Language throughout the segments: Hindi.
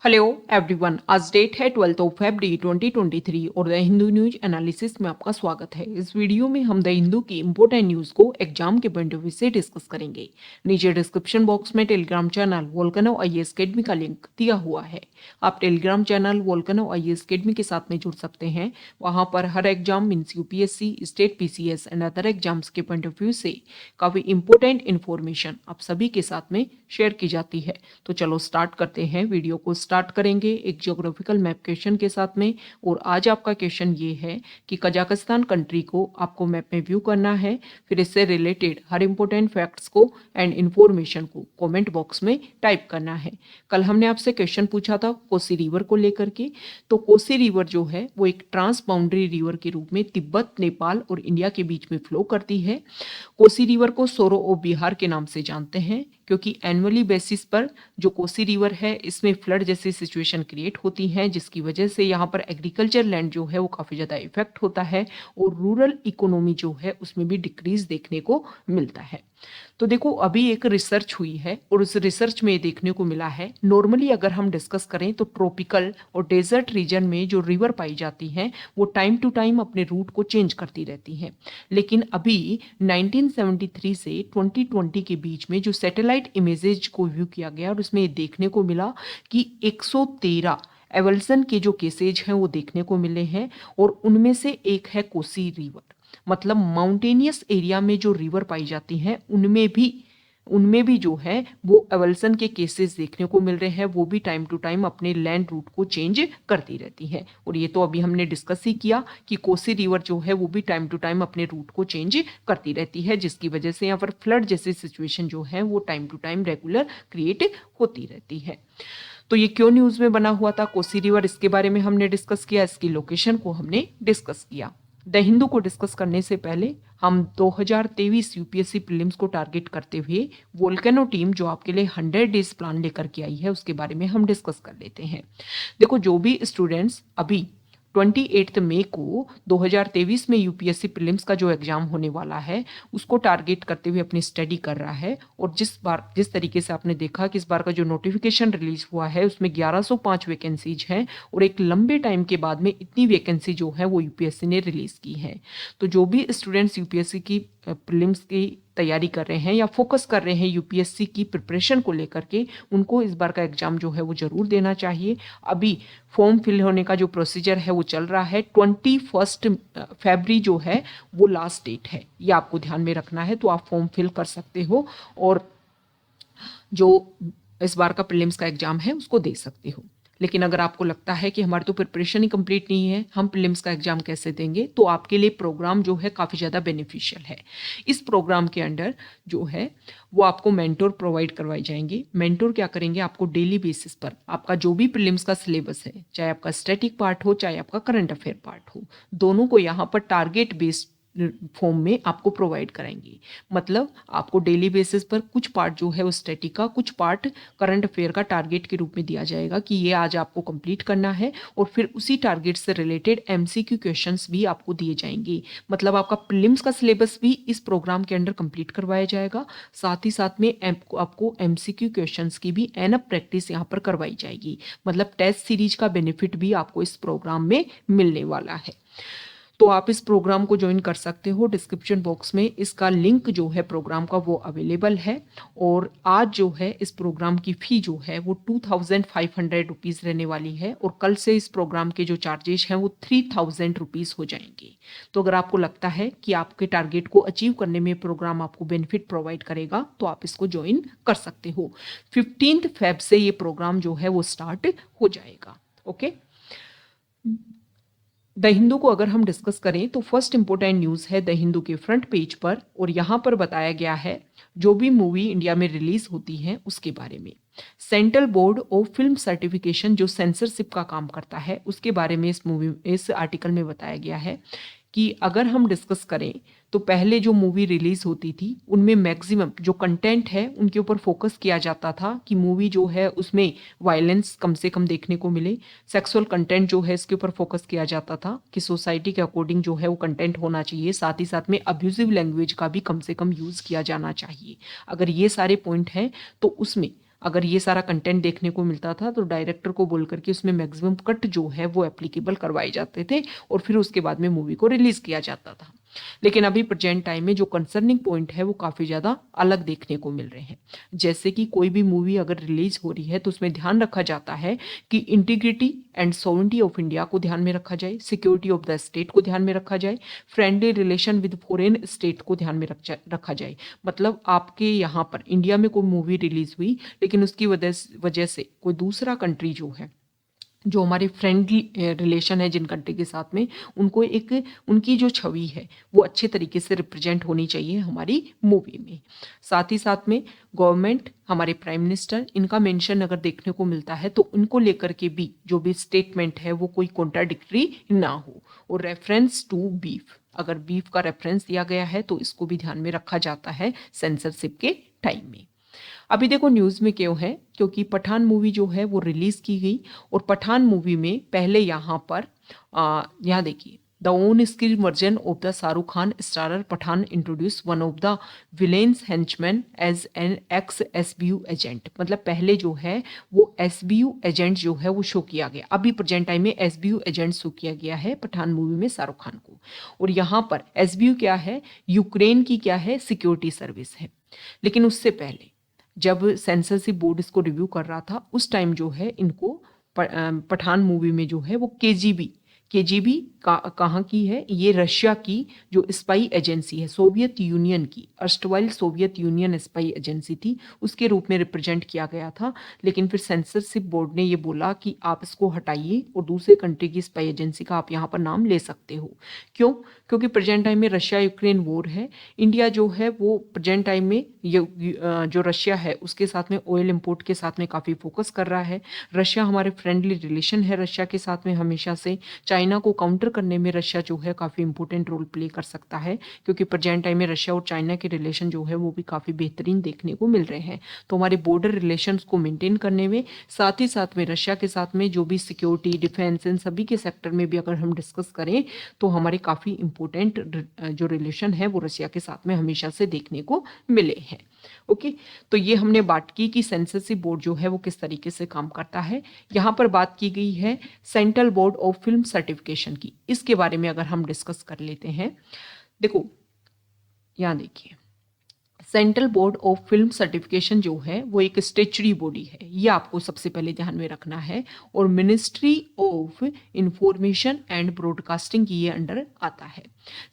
हेलो एवरीवन, आज डेट है 12 फरवरी 2023 और द हिंदू न्यूज एनालिसिस में आपका स्वागत है। इस वीडियो में हम द हिंदू की इंपोर्टेंट न्यूज को एग्जाम के पॉइंट ऑफ व्यू से डिस्कस करेंगे। नीचे डिस्क्रिप्शन बॉक्स में Telegram channel Volcano IAS Academy का लिंक दिया हुआ है। आप Telegram channel Volcano IAS Academy के साथ में जुड़ सकते हैं। वहां पर हर exam means UPSC, state PCS and other exams के पॉइंट ऑफ व्यू से काफी इंपोर्टेंट इन्फॉर्मेशन आप सभी के साथ में शेयर की जाती है। तो चलो स्टार्ट करते हैं। वीडियो को स्टार्ट करेंगे एक ज्योग्राफिकल मैप क्वेश्चन के साथ में। और आज आपका क्वेश्चन ये है कि कजाकिस्तान कंट्री को आपको मैप में व्यू करना है, फिर इससे रिलेटेड हर इंपॉर्टेंट फैक्ट्स को एंड इंफॉर्मेशन को कमेंट बॉक्स में टाइप करना है। कल हमने आपसे क्वेश्चन पूछा था कोसी रिवर को लेकर के। तो कोसी रिवर जो है वो एक ट्रांस बाउंड्री रिवर के रूप में तिब्बत, नेपाल और इंडिया के बीच में फ्लो करती है। कोसी रिवर को सोरो ऑफ बिहार के नाम से जानते हैं क्योंकि एनुअली बेसिस पर जो कोसी रिवर है इसमें फ्लड जैसी सिचुएशन क्रिएट होती हैं, जिसकी वजह से यहाँ पर एग्रीकल्चर लैंड जो है वो काफ़ी ज़्यादा इफेक्ट होता है और रूरल इकोनॉमी जो है उसमें भी डिक्रीज देखने को मिलता है। तो देखो, अभी एक रिसर्च हुई है और उस रिसर्च में देखने को मिला है, नॉर्मली अगर हम डिस्कस करें तो ट्रॉपिकल और डेजर्ट रीजन में जो रिवर पाई जाती हैं वो टाइम टू टाइम अपने रूट को चेंज करती रहती हैं। लेकिन अभी 1973 से 2020 के बीच में जो सैटेलाइट इमेजेज को व्यू किया गया और उसमें देखने को मिला कि 113 एवल्सन के जो केसेज हैं वो देखने को मिले हैं और उनमें से एक है कोसी रिवर। मतलब माउंटेनियस एरिया में जो रिवर पाई जाती हैं उनमें भी जो है वो एवल्सन के केसेस देखने को मिल रहे हैं। वो भी टाइम टू टाइम अपने लैंड रूट को चेंज करती रहती है। और ये तो अभी हमने डिस्कस ही किया कि कोसी रिवर जो है वो भी टाइम टू टाइम अपने रूट को चेंज करती रहती है, जिसकी वजह से यहाँ पर फ्लड जैसी सिचुएशन जो है वो time to time regular create होती रहती है। तो ये क्यों न्यूज में बना हुआ था कोसी रिवर, इसके बारे में हमने डिस्कस किया, इसकी लोकेशन को हमने डिस्कस किया। द हिंदू को डिस्कस करने से पहले हम 2023 यूपीएससी प्रीलिम्स को टारगेट करते हुए वोल्केनो टीम जो आपके लिए 100 डेज प्लान लेकर के आई है उसके बारे में हम डिस्कस कर लेते हैं। देखो, जो भी स्टूडेंट्स अभी 28 मई को 2023 में यूपीएससी प्रीलिम्स का जो एग्जाम होने वाला है उसको टारगेट करते हुए अपनी स्टडी कर रहा है, और जिस तरीके से आपने देखा कि इस बार का जो नोटिफिकेशन रिलीज हुआ है उसमें 1105 वैकेंसीज हैं और एक लंबे टाइम के बाद में इतनी वैकेंसी जो है वो यूपीएससी ने रिलीज की है। तो जो भी स्टूडेंट्स यूपीएससी की प्रीलिम्स की तैयारी कर रहे हैं या फोकस कर रहे हैं यूपीएससी की प्रिपरेशन को लेकर के, उनको इस बार का एग्जाम जो है वो जरूर देना चाहिए। अभी फॉर्म फिल होने का जो प्रोसीजर है वो चल रहा है। 21 फरवरी जो है वो लास्ट डेट है, ये आपको ध्यान में रखना है। तो आप फॉर्म फिल कर सकते हो और जो इस बार का प्रीलिम्स का एग्जाम है उसको दे सकते हो। लेकिन अगर आपको लगता है कि हमारी तो प्रिपरेशन ही कंप्लीट नहीं है, हम प्रीलिम्स का एग्जाम कैसे देंगे, तो आपके लिए प्रोग्राम जो है काफ़ी ज़्यादा बेनिफिशियल है। इस प्रोग्राम के अंडर जो है वो आपको मेंटोर प्रोवाइड करवाए जाएंगे। मेंटोर क्या करेंगे, आपको डेली बेसिस पर आपका जो भी प्रीलिम्स का सिलेबस है, चाहे आपका स्टैटिक पार्ट हो चाहे आपका करंट अफेयर पार्ट हो, दोनों को यहाँ पर टारगेट बेस्ड फॉर्म में आपको प्रोवाइड कराएंगे। मतलब आपको डेली बेसिस पर कुछ पार्ट जो है वो स्टैटिक का, कुछ पार्ट करंट अफेयर का टारगेट के रूप में दिया जाएगा कि ये आज आपको कंप्लीट करना है, और फिर उसी टारगेट से रिलेटेड एमसीक्यू क्वेश्चंस भी आपको दिए जाएंगे। मतलब आपका प्रीलिम्स का सिलेबस भी इस प्रोग्राम के अंडर कंप्लीट करवाया जाएगा, साथ ही साथ में आपको एमसीक्यू क्वेश्चंस की भी एनअप प्रैक्टिस यहाँ पर करवाई जाएगी। मतलब टेस्ट सीरीज का बेनिफिट भी आपको इस प्रोग्राम में मिलने वाला है। तो आप इस प्रोग्राम को ज्वाइन कर सकते हो। डिस्क्रिप्शन बॉक्स में इसका लिंक जो है प्रोग्राम का वो अवेलेबल है। और आज जो है इस प्रोग्राम की फ़ी जो है वो 2500 रुपीज़ रहने वाली है, और कल से इस प्रोग्राम के जो चार्जेस हैं वो 3000 रुपीज़ हो जाएंगे। तो अगर आपको लगता है कि आपके टारगेट को अचीव करने में प्रोग्राम आपको बेनिफिट प्रोवाइड करेगा तो आप इसको ज्वाइन कर सकते हो। 15 फेब से ये प्रोग्राम जो है वो स्टार्ट हो जाएगा। ओके, द हिंदू को अगर हम डिस्कस करें तो फर्स्ट इंपॉर्टेंट न्यूज़ है द हिंदू के फ्रंट पेज पर, और यहाँ पर बताया गया है जो भी मूवी इंडिया में रिलीज होती है उसके बारे में। Central board of film certification जो सेंसरशिप का काम करता है उसके बारे में इस आर्टिकल में बताया गया है कि अगर हम डिस्कस करें तो पहले जो मूवी रिलीज होती थी उनमें मैक्सिमम जो कंटेंट है उनके ऊपर फोकस किया जाता था कि मूवी जो है उसमें वायलेंस कम से कम देखने को मिले, सेक्सुअल कंटेंट जो है इसके ऊपर फोकस किया जाता था कि सोसाइटी के अकॉर्डिंग जो है वो कंटेंट होना चाहिए, साथ ही साथ में अब्यूजिव लैंग्वेज का भी कम से कम यूज़ किया जाना चाहिए। अगर ये सारे पॉइंट हैं तो उसमें अगर ये सारा कंटेंट देखने को मिलता था तो डायरेक्टर को बोल करके उसमें मैक्सिमम कट जो है वो एप्लीकेबल करवाए जाते थे और फिर उसके बाद में मूवी को रिलीज किया जाता था। लेकिन अभी प्रेजेंट टाइम में जो कंसर्निंग पॉइंट है वो काफ़ी ज़्यादा अलग देखने को मिल रहे हैं। जैसे कि कोई भी मूवी अगर रिलीज हो रही है तो उसमें ध्यान रखा जाता है कि integrity and sovereignty of India को ध्यान में रखा जाए, सिक्योरिटी ऑफ द स्टेट को ध्यान में रखा जाए, friendly relation with foreign state को ध्यान में रखा जाए। मतलब आपके यहाँ पर इंडिया में कोई मूवी रिलीज हुई लेकिन उसकी वजह से कोई दूसरा कंट्री जो है, जो हमारे फ्रेंडली रिलेशन है जिन कंट्री के साथ में, उनको एक उनकी जो छवि है वो अच्छे तरीके से रिप्रेजेंट होनी चाहिए हमारी मूवी में। साथ ही साथ में गवर्नमेंट, हमारे प्राइम मिनिस्टर, इनका मेंशन अगर देखने को मिलता है तो उनको लेकर के भी जो भी स्टेटमेंट है वो कोई कॉन्ट्राडिक्टरी ना हो। और रेफरेंस टू बीफ, अगर बीफ का रेफरेंस दिया गया है तो इसको भी ध्यान में रखा जाता है सेंसरशिप के टाइम में। अभी देखो न्यूज़ में क्यों है, क्योंकि पठान मूवी जो है वो रिलीज की गई और पठान मूवी में पहले यहाँ पर यहाँ देखिए, the on screen version of the Shahrukh Khan starrer Pathaan introduce one of the villain's henchman as an ex SBU agent. मतलब पहले जो है वो एसबीयू एजेंट जो है वो शो किया गया, अभी प्रेजेंट टाइम में एसबीयू एजेंट शो किया गया है पठान मूवी में शाहरुख खान को। और यहाँ पर एसबीयू क्या है, यूक्रेन की क्या है, सिक्योरिटी सर्विस है। लेकिन उससे पहले जब सेंसरशिप बोर्ड इसको रिव्यू कर रहा था उस टाइम जो है इनको पठान मूवी में जो है वो केजीबी कहाँ की है, ये रशिया की जो स्पाई एजेंसी है, सोवियत यूनियन की, erstwhile Soviet union spy agency थी, उसके रूप में रिप्रेजेंट किया गया था। लेकिन फिर सेंसरशिप बोर्ड ने ये बोला कि आप इसको हटाइए और दूसरे कंट्री की स्पाई एजेंसी का आप यहाँ पर नाम ले सकते हो। क्यों? क्योंकि प्रेजेंट टाइम में रशिया यूक्रेन वॉर है। इंडिया जो है वो प्रेजेंट टाइम में जो रशिया है उसके साथ में ऑयल इम्पोर्ट के साथ में काफ़ी फोकस कर रहा है। रशिया हमारे फ्रेंडली रिलेशन है रशिया के साथ में हमेशा से। चाइना को काउंटर करने में रशिया जो है काफ़ी इंपॉर्टेंट रोल प्ले कर सकता है, क्योंकि प्रेजेंट टाइम में रशिया और चाइना के रिलेशन जो है वो भी काफ़ी बेहतरीन देखने को मिल रहे हैं। तो हमारे बॉर्डर रिलेशंस को मेंटेन करने में, साथ ही साथ में रशिया के साथ में जो भी सिक्योरिटी, डिफेंस, इन सभी के सेक्टर में भी अगर हम डिस्कस करें तो हमारे काफ़ी इंपॉर्टेंट जो रिलेशन है वो रशिया के साथ में हमेशा से देखने को मिले हैं। ओके, तो ये हमने बात की कि सेंसरशिप बोर्ड जो है वो किस तरीके से काम करता है। यहाँ पर बात की गई है central board of film certification की। इसके बारे में अगर हम डिस्कस कर लेते हैं, देखो यहाँ देखिए, central board of film certification जो है वो एक स्टेचुरी बॉडी है, ये आपको सबसे पहले ध्यान में रखना है। और ministry of information and broadcasting की ये अंडर आता है।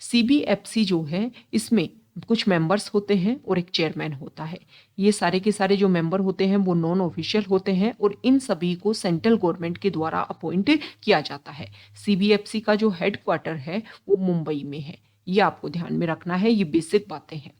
सीबीएफसी जो है इसमें कुछ मेंबर्स होते हैं और एक चेयरमैन होता है। ये सारे के सारे जो मेंबर होते हैं वो नॉन ऑफिशियल होते हैं और इन सभी को सेंट्रल गवर्नमेंट के द्वारा अपॉइंट किया जाता है। सीबीएफसी का जो हेडक्वार्टर है वो मुंबई में है, ये आपको ध्यान में रखना है, ये बेसिक बातें हैं।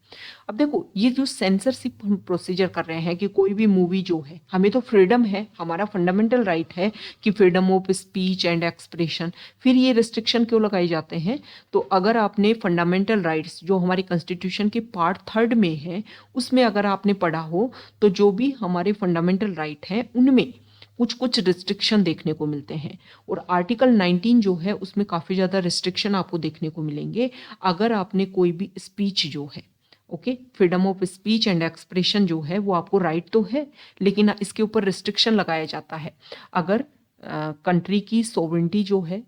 अब देखो, ये जो सेंसरशिप हम प्रोसीजर कर रहे हैं कि कोई भी मूवी जो है, हमें तो फ्रीडम है, हमारा फंडामेंटल राइट है कि freedom of speech and expression, फिर ये रिस्ट्रिक्शन क्यों लगाए जाते हैं? तो अगर आपने फंडामेंटल राइट्स जो हमारे कॉन्स्टिट्यूशन के पार्ट 3 में है उसमें अगर आपने पढ़ा हो तो जो भी हमारे फंडामेंटल राइट हैं उनमें कुछ कुछ रिस्ट्रिक्शन देखने को मिलते हैं। और आर्टिकल 19 जो है उसमें काफ़ी ज़्यादा रिस्ट्रिक्शन आपको देखने को मिलेंगे अगर आपने कोई भी स्पीच जो है, okay, freedom of speech and expression जो है वो आपको राइट तो है लेकिन इसके ऊपर रिस्ट्रिक्शन लगाया जाता है। अगर कंट्री की सोवरेंटी जो है,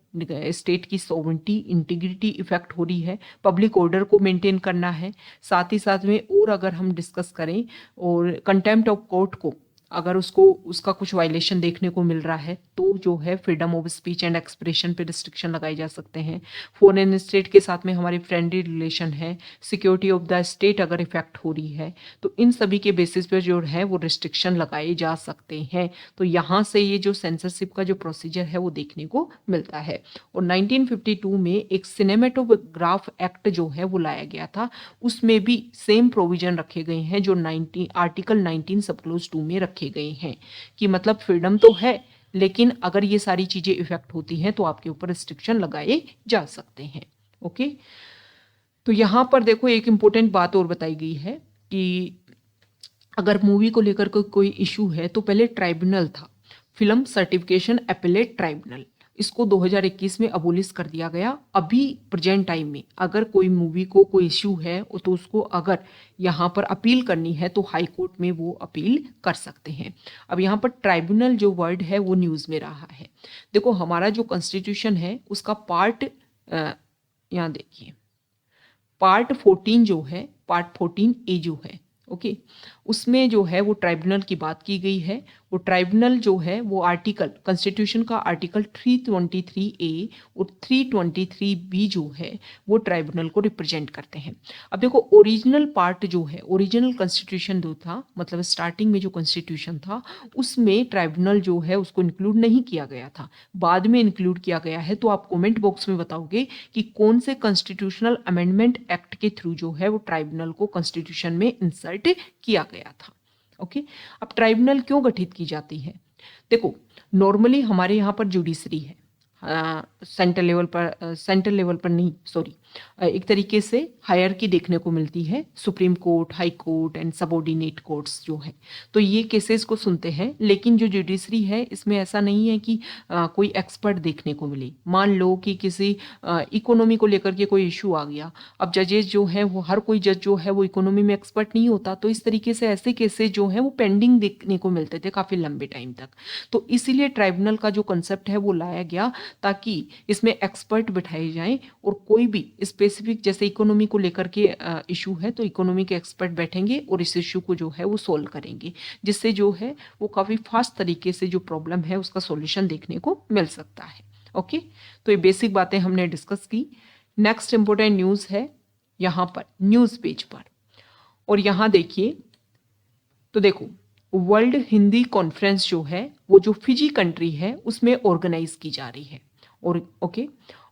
स्टेट की सोवरेंटी, इंटीग्रिटी इफेक्ट हो रही है, पब्लिक ऑर्डर को मेंटेन करना है, साथ ही साथ में और अगर हम डिस्कस करें और कंटेम्प्ट ऑफ कोर्ट को अगर उसका कुछ वायलेशन देखने को मिल रहा है तो जो है freedom of speech and expression पे रिस्ट्रिक्शन लगाए जा सकते हैं। फॉरेन स्टेट के साथ में हमारी फ्रेंडली रिलेशन है, सिक्योरिटी ऑफ द स्टेट अगर इफेक्ट हो रही है तो इन सभी के बेसिस पे जो है वो रिस्ट्रिक्शन लगाए जा सकते हैं। तो यहाँ से ये जो सेंसरशिप का जो प्रोसीजर है वो देखने को मिलता है। और 1952 में एक सिनेमेटोग्राफ एक्ट जो है वो लाया गया था, उसमें भी सेम प्रोविजन रखे गए हैं जो आर्टिकल 19 सब क्लोज 2 में रखे गए हैं कि मतलब फ्रीडम तो है लेकिन अगर ये सारी चीजें इफेक्ट होती हैं तो आपके ऊपर रिस्ट्रिक्शन लगाए जा सकते हैं। ओके, तो यहां पर देखो एक इंपॉर्टेंट बात और बताई गई है कि अगर मूवी को लेकर कोई इशू है तो पहले ट्राइब्यूनल था, फिल्म सर्टिफिकेशन अपीलेट ट्राइब्यूनल, इसको 2021 में अबोलिश कर दिया गया। अभी प्रेजेंट टाइम में अगर कोई मूवी को कोई इश्यू है तो उसको अगर यहाँ पर अपील करनी है तो हाई कोर्ट में वो अपील कर सकते हैं। अब यहाँ पर ट्राइब्यूनल जो वर्ड है वो न्यूज़ में रहा है। देखो हमारा जो कॉन्स्टिट्यूशन है उसका पार्ट यहाँ देखिए पार्ट 14 जो है, पार्ट 14A जो है, ओके, उसमें जो है वो ट्राइब्यूनल की बात की गई है। वो ट्राइब्यूनल जो है वो आर्टिकल, कॉन्स्टिट्यूशन का आर्टिकल 323A और 323B जो है वो ट्राइब्यूनल को रिप्रेजेंट करते हैं। अब देखो ओरिजिनल पार्ट जो है, ओरिजिनल कॉन्स्टिट्यूशन जो था, मतलब स्टार्टिंग में जो कॉन्स्टिट्यूशन था उसमें ट्राइब्यूनल जो है उसको इंक्लूड नहीं किया गया था, बाद में इंक्लूड किया गया है। तो आप कमेंट बॉक्स में बताओगे कि कौन से कॉन्स्टिट्यूशनल अमेंडमेंट एक्ट के थ्रू जो है वो ट्राइब्यूनल को कॉन्स्टिट्यूशन में इंसर्ट किया गया था। ओके, अब ट्राइब्यूनल क्यों गठित की जाती है? देखो नॉर्मली हमारे यहाँ पर जुडिशरी है, सेंट्रल लेवल पर नहीं, सॉरी, एक तरीके से हायरार्की देखने को मिलती है, supreme court, high court and subordinate courts जो है, तो ये केसेस को सुनते हैं। लेकिन जो जुडिशरी है इसमें ऐसा नहीं है कि कोई एक्सपर्ट देखने को मिले। मान लो कि किसी इकोनॉमी को लेकर के कोई इशू आ गया, अब जजेस जो है वो, हर कोई जज जो है वो इकोनॉमी में एक्सपर्ट नहीं होता, तो इस तरीके से ऐसे केसेस जो हैं वो पेंडिंग देखने को मिलते थे काफ़ी लंबे टाइम तक। तो इसीलिए ट्राइब्यूनल का जो कंसेप्ट है वो लाया गया ताकि इसमें एक्सपर्ट बिठाए जाएं और कोई भी स्पेसिफिक, जैसे इकोनॉमी को लेकर के इशू है तो इकोनॉमी के एक्सपर्ट बैठेंगे और इस इशू को जो है वो सोल्व करेंगे, जिससे जो है वो काफ़ी फास्ट तरीके से जो प्रॉब्लम है उसका सॉल्यूशन देखने को मिल सकता है। ओके, तो ये बेसिक बातें हमने डिस्कस की। नेक्स्ट इंपॉर्टेंट न्यूज़ है यहाँ पर न्यूज़ पेज पर, और यहाँ देखिए, तो देखो वर्ल्ड हिंदी कॉन्फ्रेंस जो है वो जो फिजी कंट्री है उसमें ऑर्गेनाइज की जा रही है। और ओके,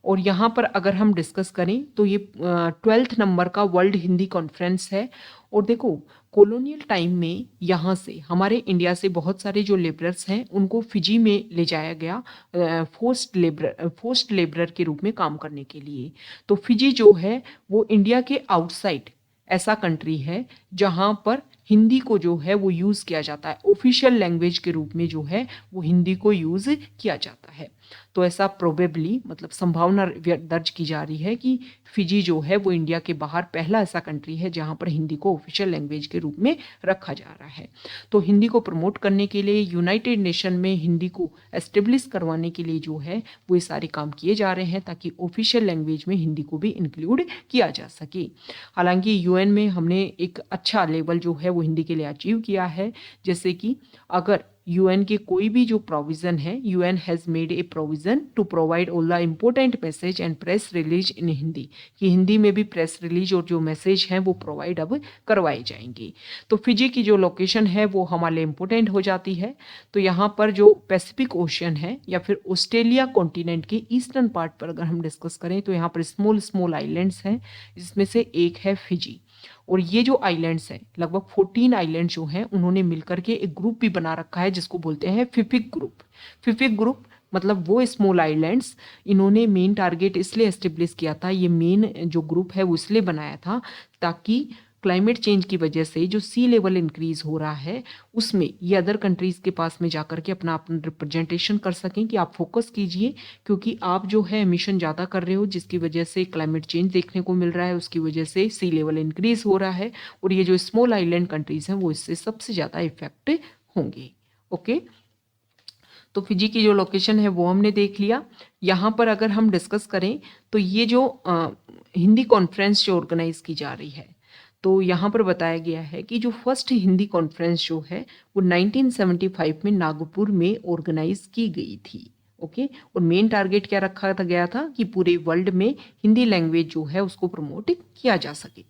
और यहाँ पर अगर हम डिस्कस करें तो ये 12th नंबर का वर्ल्ड हिंदी कॉन्फ्रेंस है। और देखो कॉलोनियल टाइम में यहाँ से हमारे इंडिया से बहुत सारे जो लेबरर्स हैं उनको फिजी में ले जाया गया फोर्स्ड लेबरर के रूप में काम करने के लिए। तो फिजी जो है वो इंडिया के आउटसाइड ऐसा कंट्री है जहाँ पर हिंदी को जो है वो यूज़ किया जाता है, ऑफिशियल लैंग्वेज के रूप में जो है वो हिंदी को यूज़ किया जाता है। तो ऐसा प्रोबेबली, मतलब संभावना दर्ज की जा रही है कि फिजी जो है वो इंडिया के बाहर पहला ऐसा कंट्री है जहाँ पर हिंदी को ऑफिशियल लैंग्वेज के रूप में रखा जा रहा है। तो हिंदी को प्रमोट करने के लिए यूनाइटेड नेशन में हिंदी को एस्टेब्लिश करवाने के लिए जो है वो ये सारे काम किए जा रहे हैं ताकि ऑफिशियल लैंग्वेज में हिंदी को भी इंक्लूड किया जा सके। हालांकि यूएन में हमने एक अच्छा लेवल जो है वो हिंदी के लिए अचीव किया है, जैसे कि अगर यूएन के कोई भी जो प्रोविजन है, UN has made a provision to provide all the important message and press release in Hindi, कि हिंदी में भी प्रेस रिलीज और जो मैसेज हैं वो प्रोवाइड अब करवाए जाएंगे। तो फिजी की जो लोकेशन है वो हमारे लिए इम्पोर्टेंट हो जाती है। तो यहाँ पर जो पैसिफिक ओशियन है या फिर ऑस्ट्रेलिया कॉन्टिनेंट के ईस्टर्न पार्ट पर अगर हम डिस्कस करें तो यहाँ पर स्मॉल स्मॉल आइलैंड्स हैं, जिसमें से एक है फिजी। और ये जो आइलैंड्स हैं, लगभग 14 आइलैंड जो हैं, उन्होंने मिलकर के एक ग्रुप भी बना रखा है जिसको बोलते हैं फिफिक ग्रुप। फिफिक ग्रुप मतलब वो स्मॉल आइलैंड्स, इन्होंने मेन टारगेट इसलिए एस्टेब्लिश किया था, ये मेन जो ग्रुप है वो इसलिए बनाया था ताकि क्लाइमेट चेंज की वजह से जो सी लेवल इंक्रीज हो रहा है उसमें ये अदर कंट्रीज़ के पास में जाकर के अपना रिप्रेजेंटेशन कर सकें कि आप फोकस कीजिए, क्योंकि आप जो है एमिशन ज़्यादा कर रहे हो जिसकी वजह से क्लाइमेट चेंज देखने को मिल रहा है, उसकी वजह से सी लेवल इंक्रीज हो रहा है और ये जो स्मॉल आइलैंड कंट्रीज़ हैं वो इससे सबसे ज़्यादा इफेक्ट होंगे। ओके, तो फिजी की जो लोकेशन है वो हमने देख लिया। यहाँ पर अगर हम डिस्कस करें तो ये जो हिंदी कॉन्फ्रेंस जो ऑर्गेनाइज की जा रही है, तो यहाँ पर बताया गया है कि जो फर्स्ट हिंदी कॉन्फ्रेंस जो है वो 1975 में नागपुर में ऑर्गेनाइज की गई थी। ओके, और मेन टारगेट क्या रखा गया था कि पूरे वर्ल्ड में हिंदी लैंग्वेज जो है उसको प्रमोट किया जा सके।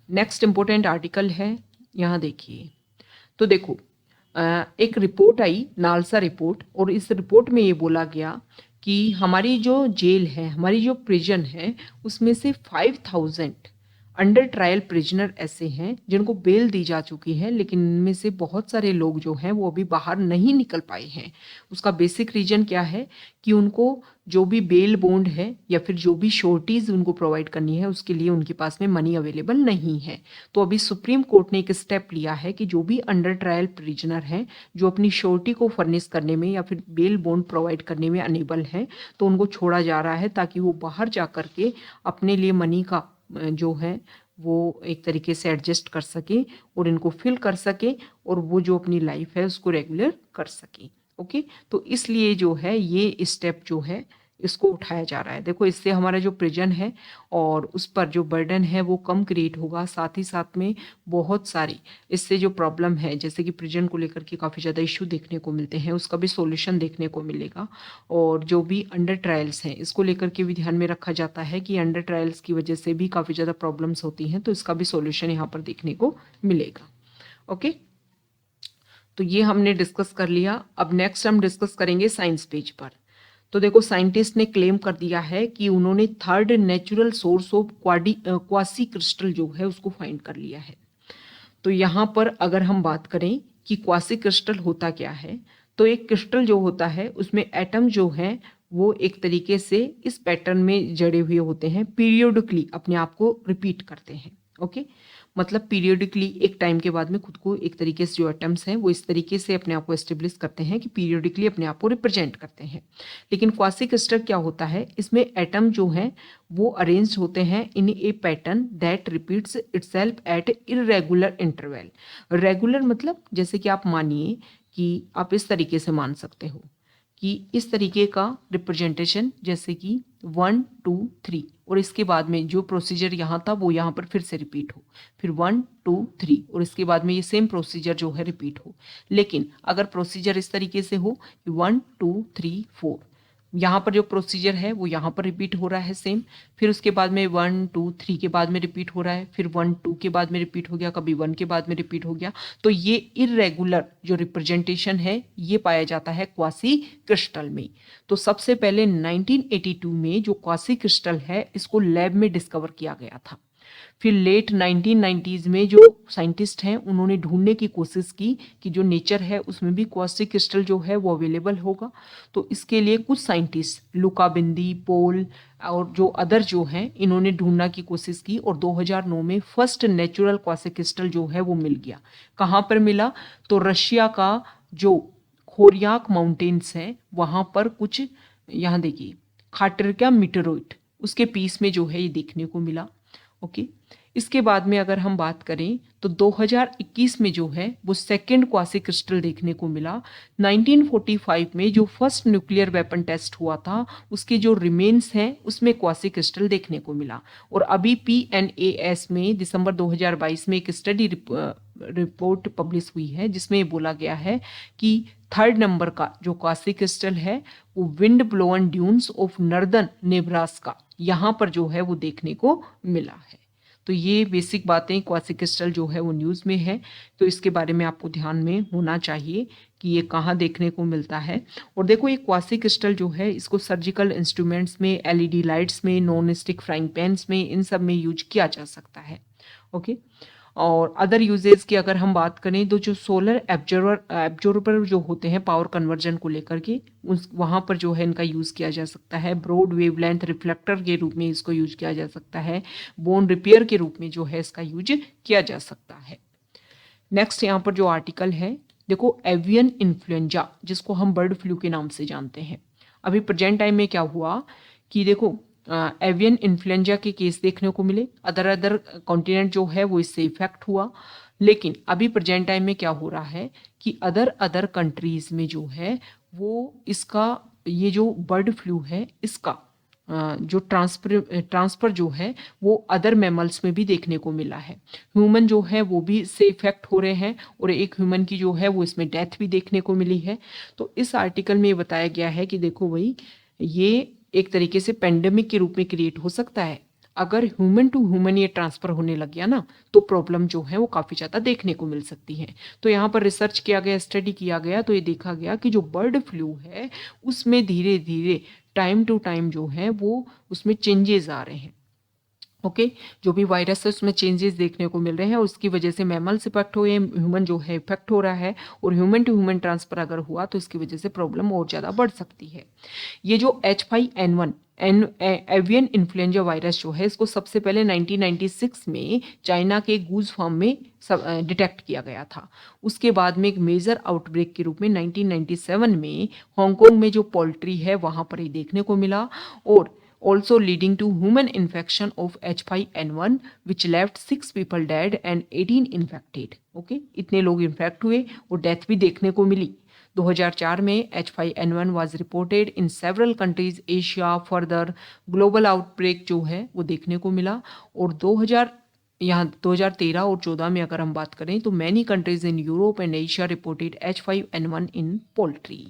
नेक्स्ट इंपॉर्टेंट आर्टिकल है, यहाँ देखिए, तो देखो एक रिपोर्ट आई, नालसा रिपोर्ट, और इस रिपोर्ट में ये बोला गया कि हमारी जो जेल है, हमारी जो प्रिजन है, उसमें से 5000 अंडर ट्रायल प्रिजनर ऐसे हैं जिनको बेल दी जा चुकी है, लेकिन इनमें से बहुत सारे लोग जो हैं वो अभी बाहर नहीं निकल पाए हैं। उसका बेसिक रीजन क्या है कि उनको जो भी बेल बॉन्ड है या फिर जो भी श्योरिटीज उनको प्रोवाइड करनी है उसके लिए उनके पास में मनी अवेलेबल नहीं है। तो अभी सुप्रीम कोर्ट ने एक स्टेप लिया है कि जो भी अंडर ट्रायल प्रिजनर हैं जो अपनी श्योरिटी को फर्निश करने में या फिर बेल बॉन्ड प्रोवाइड करने में अनेबल हैं, तो उनको छोड़ा जा रहा है ताकि वो बाहर जा करके अपने लिए मनी का जो है वो एक तरीके से एडजस्ट कर सके और इनको फिल कर सके और वो जो अपनी लाइफ है उसको रेगुलर कर सके। ओके, तो इसलिए जो है ये स्टेप जो है इसको उठाया जा रहा है। देखो, इससे हमारा जो प्रिजन है और उस पर जो बर्डन है वो कम क्रिएट होगा, साथ ही साथ में बहुत सारी इससे जो प्रॉब्लम है जैसे कि प्रिजन को लेकर के काफ़ी ज़्यादा इशू देखने को मिलते हैं उसका भी सॉल्यूशन देखने को मिलेगा। और जो भी अंडर ट्रायल्स हैं इसको लेकर के भी ध्यान में रखा जाता है कि अंडर ट्रायल्स की वजह से भी काफ़ी ज़्यादा प्रॉब्लम्स होती हैं, तो इसका भी सॉल्यूशन यहाँ पर देखने को मिलेगा। ओके, तो ये हमने डिस्कस कर लिया। अब नेक्स्ट हम डिस्कस करेंगे साइंस पेज पर। तो देखो, साइंटिस्ट ने क्लेम कर दिया है कि उन्होंने third natural source of quasi crystal जो है उसको फाइंड कर लिया है। तो यहाँ पर अगर हम बात करें कि क्वासी क्रिस्टल होता क्या है, तो एक क्रिस्टल जो होता है उसमें एटम जो है वो एक तरीके से इस पैटर्न में जड़े हुए होते हैं, पीरियोडिकली अपने आप को रिपीट करते हैं। ओके, मतलब पीरियोडिकली एक टाइम के बाद में खुद को एक तरीके से जो एटम्स हैं वो इस तरीके से अपने आप को एस्टेब्लिश करते हैं कि पीरियोडिकली अपने आप को रिप्रेजेंट करते हैं। लेकिन क्वासी क्रिस्टल क्या होता है, इसमें एटम जो हैं वो अरेंज होते हैं in a pattern that repeats itself at irregular interval. Regular मतलब जैसे कि आप मानिए कि आप इस तरीके से मान सकते हो कि इस तरीके का रिप्रेजेंटेशन जैसे कि 1 2 3 और इसके बाद में जो प्रोसीजर यहाँ था वो यहाँ पर फिर से रिपीट हो, फिर 1 2 3 और इसके बाद में ये सेम प्रोसीजर जो है रिपीट हो। लेकिन अगर प्रोसीजर इस तरीके से हो कि 1 2 3 4, यहाँ पर जो प्रोसीजर है वो यहाँ पर रिपीट हो रहा है सेम, फिर उसके बाद में 1 2 3 के बाद में रिपीट हो रहा है, फिर 1 2 के बाद में रिपीट हो गया, कभी 1 के बाद में रिपीट हो गया, तो ये इरेगुलर जो रिप्रेजेंटेशन है ये पाया जाता है क्वासी क्रिस्टल में। तो सबसे पहले 1982 में जो क्वासी क्रिस्टल है इसको लैब में डिस्कवर किया गया था। फिर लेट 1990s में जो साइंटिस्ट हैं उन्होंने ढूंढने की कोशिश की कि जो नेचर है उसमें भी क्वासी क्रिस्टल जो है वो अवेलेबल होगा। तो इसके लिए कुछ साइंटिस्ट लुका बिंदी, पोल और जो अदर जो हैं इन्होंने ढूंढना की कोशिश की और 2009 में फर्स्ट नेचुरल क्वासी क्रिस्टल जो है वो मिल गया। कहाँ पर मिला, तो रशिया का जो खोरियाक माउंटेन्स है वहाँ पर कुछ, यहाँ देखिए खाटरक्या मीटरोइड उसके पीस में जो है ये देखने को मिला। ओके, इसके बाद में अगर हम बात करें तो 2021 में जो है वो सेकेंड क्वासी क्रिस्टल देखने को मिला। 1945 में जो फर्स्ट न्यूक्लियर वेपन टेस्ट हुआ था उसके जो रिमेन्स हैं उसमें क्वासी क्रिस्टल देखने को मिला। और अभी PNAS में दिसंबर 2022 में एक स्टडी रिपोर्ट पब्लिश हुई है जिसमें ये बोला गया है कि थर्ड नंबर का जो क्वासी क्रिस्टल है वो wind blown dunes of northern Nebraska यहाँ पर जो है वो देखने को मिला है। तो ये बेसिक बातें, क्वासी क्रिस्टल जो है वो न्यूज़ में है, तो इसके बारे में आपको ध्यान में होना चाहिए कि ये कहाँ देखने को मिलता है। और देखो, ये क्वासी क्रिस्टल जो है इसको सर्जिकल इंस्ट्रूमेंट्स में, LED लाइट्स में, नॉन स्टिक फ्राइंग पैन्स में, इन सब में यूज किया जा सकता है। ओके, और अदर यूजेस की अगर हम बात करें तो जो सोलर एब्जॉर्बर जो होते हैं पावर कन्वर्जन को लेकर के उस वहाँ पर जो है इनका यूज़ किया जा सकता है। ब्रॉड वेवलेंथ रिफ्लेक्टर के रूप में इसको यूज किया जा सकता है। बोन रिपेयर के रूप में जो है इसका यूज किया जा सकता है। नेक्स्ट यहाँ पर जो आर्टिकल है, देखो एवियन इन्फ्लुएंजा जिसको हम बर्ड फ्लू के नाम से जानते हैं, अभी प्रेजेंट टाइम में क्या हुआ कि देखो एवियन इन्फ्लुएंजा के केस देखने को मिले, अदर कॉन्टिनेंट जो है वो इससे इफेक्ट हुआ। लेकिन अभी प्रेजेंट टाइम में क्या हो रहा है कि अदर कंट्रीज में जो है वो इसका ये जो बर्ड फ्लू है इसका जो ट्रांसफर जो है वो अदर मैमल्स में भी देखने को मिला है। ह्यूमन जो है वो भी इससे इफेक्ट हो रहे हैं और एक ह्यूमन की जो है वो इसमें डेथ भी देखने को मिली है। तो इस आर्टिकल में ये बताया गया है कि देखो भाई, ये एक तरीके से पेंडेमिक के रूप में क्रिएट हो सकता है। अगर ह्यूमन टू ह्यूमन ये ट्रांसफर होने लग गया ना तो प्रॉब्लम जो है वो काफ़ी ज़्यादा देखने को मिल सकती है। तो यहाँ पर रिसर्च किया गया, स्टडी किया गया, तो ये देखा गया कि जो बर्ड फ्लू है उसमें धीरे धीरे टाइम टू टाइम जो है वो उसमें चेंजेस आ रहे हैं। ओके जो भी वायरस है उसमें चेंजेस देखने को मिल रहे हैं और उसकी वजह से मैमल्स इफेक्ट हुए, ह्यूमन जो है इफेक्ट हो रहा है और ह्यूमन टू ह्यूमन ट्रांसफर अगर हुआ तो इसकी वजह से प्रॉब्लम और ज़्यादा बढ़ सकती है। ये जो H5N1 एवियन इन्फ्लुएंजा वायरस जो है इसको सबसे पहले 1996 में चाइना के गूज फार्म में डिटेक्ट किया गया था। उसके बाद में एक मेजर आउटब्रेक के रूप में 1997 में हांगकांग में जो पोल्ट्री है वहाँ पर ही देखने को मिला और also leading to human infection of H5N1 which left 6 people dead and 18 infected। Okay इतने लोग इन्फेक्ट हुए और डेथ भी देखने को मिली। 2004 में H5N1 was reported in several countries Asia. Further global outbreak जो है वो देखने को मिला और 2013 और 14 में अगर हम बात करें तो many countries in Europe and Asia reported H5N1 in poultry.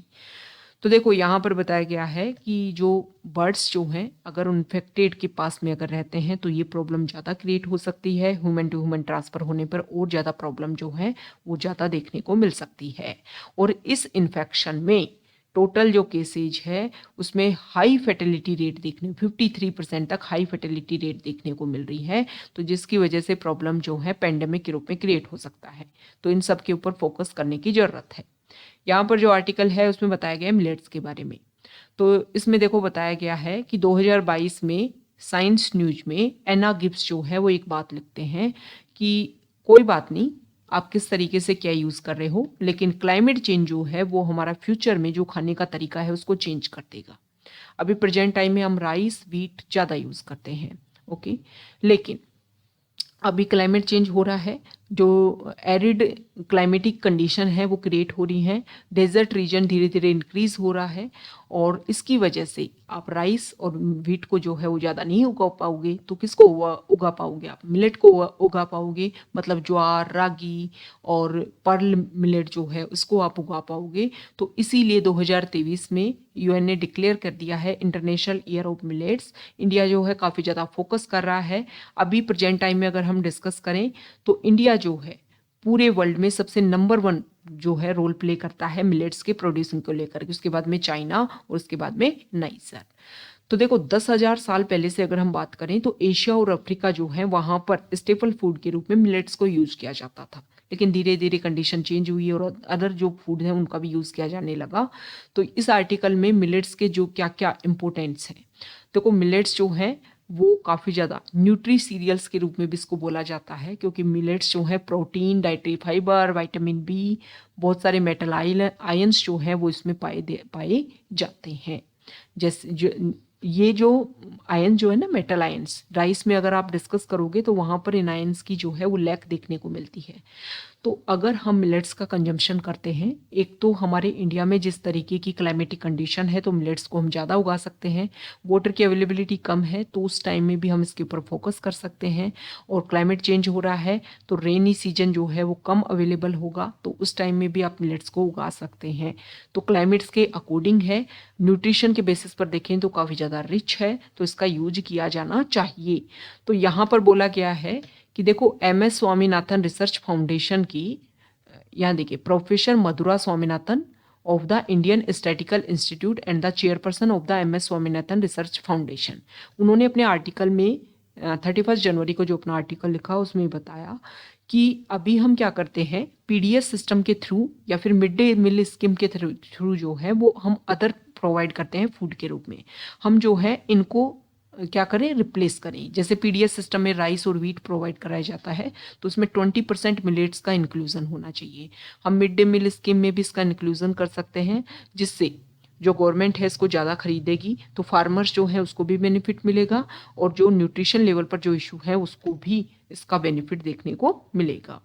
तो देखो यहाँ पर बताया गया है कि जो बर्ड्स जो हैं अगर इन्फेक्टेड के पास में अगर रहते हैं तो ये प्रॉब्लम ज़्यादा क्रिएट हो सकती है। ह्यूमन टू ह्यूमन ट्रांसफ़र होने पर और ज़्यादा प्रॉब्लम जो है वो ज़्यादा देखने को मिल सकती है। और इस इन्फेक्शन में टोटल जो केसेज है उसमें हाई फर्टिलिटी रेट देखने 53% तक हाई फर्टिलिटी रेट देखने को मिल रही है। तो जिसकी वजह से प्रॉब्लम जो है पेंडेमिक के रूप में क्रिएट हो सकता है। तो इन सब के ऊपर फोकस करने की ज़रूरत है। यहाँ पर जो आर्टिकल है उसमें बताया गया है मिलेट्स के बारे में। तो इसमें देखो बताया गया है कि 2022 में साइंस न्यूज में एना गिब्स जो है वो एक बात लिखते हैं कि कोई बात नहीं आप किस तरीके से क्या यूज़ कर रहे हो, लेकिन क्लाइमेट चेंज जो है वो हमारा फ्यूचर में जो खाने का तरीका है उसको चेंज कर देगा। अभी प्रेजेंट टाइम में हम राइस व्हीट ज़्यादा यूज़ करते हैं। ओके लेकिन अभी क्लाइमेट चेंज हो रहा है, जो एरिड क्लाइमेटिक कंडीशन है वो क्रिएट हो रही हैं, डेजर्ट रीजन धीरे धीरे इंक्रीज हो रहा है और इसकी वजह से आप राइस और व्हीट को जो है वो ज़्यादा नहीं उगा पाओगे। तो किसको उगा पाओगे आप? मिलेट को उगा पाओगे, मतलब ज्वार रागी और पर्ल मिलेट जो है उसको आप उगा पाओगे। तो इसीलिए 2023 में यूएन ने डिक्लेयर कर दिया है international year of millets. India जो है काफ़ी ज़्यादा फोकस कर रहा है। अभी प्रेजेंट टाइम में अगर हम डिस्कस करें तो इंडिया जो है पूरे वर्ल्ड में सबसे नंबर 1 जो है रोल प्ले करता है मिलेट्स के प्रोड्यूसिंग को लेकर के। उसके बाद में चाइना और उसके बाद में नाइजर। तो देखो 10,000 साल पहले से अगर हम बात करें तो एशिया और अफ्रीका जो है वहां पर स्टेपल फूड के रूप में मिलेट्स को यूज किया जाता था, लेकिन धीरे धीरे कंडीशन चेंज हुई और अदर जो फूड है उनका भी यूज किया जाने लगा। तो इस आर्टिकल में मिलेट्स के जो क्या क्या इंपोर्टेंट्स हैं, देखो मिलेट्स जो है वो काफ़ी ज़्यादा न्यूट्री सीरियल्स के रूप में भी इसको बोला जाता है, क्योंकि मिलेट्स जो है protein, dietary fibre, vitamin B, बहुत सारे मेटल आयंस जो है वो इसमें पाए जाते हैं। जैसे ये जो आयन जो है ना मेटल आयंस, राइस में अगर आप डिस्कस करोगे तो वहाँ पर इन आयंस की जो है वो लैक देखने को मिलती है। तो अगर हम मिलेट्स का कंजम्पशन करते हैं, एक तो हमारे इंडिया में जिस तरीके की क्लाइमेटिक कंडीशन है तो मिलेट्स को हम ज़्यादा उगा सकते हैं। वाटर की अवेलेबिलिटी कम है तो उस टाइम में भी हम इसके ऊपर फोकस कर सकते हैं। और क्लाइमेट चेंज हो रहा है तो रेनी सीजन जो है वो कम अवेलेबल होगा, तो उस टाइम में भी आप मिलेट्स को उगा सकते हैं। तो क्लाइमेट्स के अकॉर्डिंग है, न्यूट्रिशन के बेसिस पर देखें तो काफ़ी ज़्यादा रिच है, तो इसका यूज किया जाना चाहिए। तो यहाँ पर बोला गया है कि देखो MS स्वामीनाथन रिसर्च फाउंडेशन की, यहाँ देखिए professor Mathura Swaminathan of the Indian statistical institute and the chairperson of the MS Swaminathan research foundation, उन्होंने अपने आर्टिकल में 31 जनवरी को जो अपना आर्टिकल लिखा उसमें बताया कि अभी हम क्या करते हैं PDS सिस्टम के थ्रू या फिर मिड डे मील स्कीम के थ्रू जो है वो हम अदर प्रोवाइड करते हैं फूड के रूप में। हम जो है इनको क्या करें, रिप्लेस करें। जैसे PDS सिस्टम में राइस और व्हीट प्रोवाइड कराया जाता है तो उसमें 20% मिलेट्स का इंक्लूजन होना चाहिए। हम मिड डे मील स्कीम में भी इसका इंक्लूजन कर सकते हैं, जिससे जो गवर्नमेंट है इसको ज़्यादा खरीदेगी तो फार्मर्स जो है उसको भी बेनिफिट मिलेगा और जो न्यूट्रिशन लेवल पर जो इशू है उसको भी इसका बेनिफिट देखने को मिलेगा।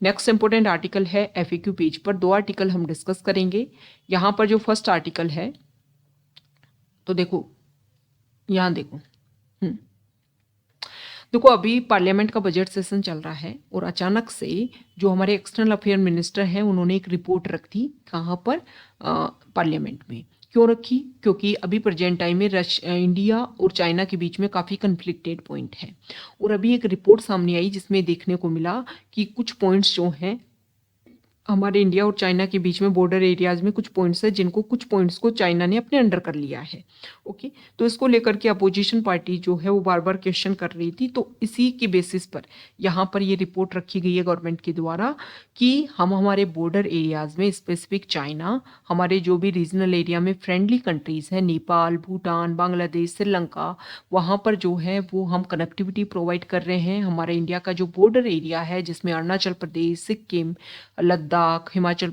नेक्स्ट इंपॉर्टेंट आर्टिकल है FAQ पेज पर। 2 आर्टिकल हम डिस्कस करेंगे। यहाँ पर जो फर्स्ट आर्टिकल है तो देखो यहाँ देखो देखो अभी पार्लियामेंट का बजट सेशन चल रहा है और अचानक से जो हमारे एक्सटर्नल अफेयर मिनिस्टर हैं उन्होंने एक रिपोर्ट रख दी। कहाँ पर? पार्लियामेंट में। क्यों रखी? क्योंकि अभी प्रेजेंट टाइम में इंडिया और चाइना के बीच में काफ़ी कन्फ्लिक्टेड पॉइंट है और अभी एक रिपोर्ट सामने आई जिसमें देखने को मिला कि कुछ पॉइंट्स जो हैं हमारे इंडिया और चाइना के बीच में बॉर्डर एरियाज में कुछ पॉइंट्स है जिनको कुछ पॉइंट्स को चाइना ने अपने अंडर कर लिया है। ओके, तो इसको लेकर के अपोजिशन पार्टी जो है वो बार बार क्वेश्चन कर रही थी, तो इसी के बेसिस पर यहाँ पर ये रिपोर्ट रखी गई है गवर्नमेंट के द्वारा कि हम हमारे बॉर्डर एरियाज में स्पेसिफिक चाइना, हमारे जो भी रीजनल एरिया में फ्रेंडली कंट्रीज हैं नेपाल, भूटान, बांग्लादेश, श्रीलंका, वहाँ पर जो है वो हम कनेक्टिविटी प्रोवाइड कर रहे हैं। हमारे इंडिया का जो बॉर्डर एरिया है जिसमें अरुणाचल प्रदेश, सिक्किम, लद्दाख, हिमाचल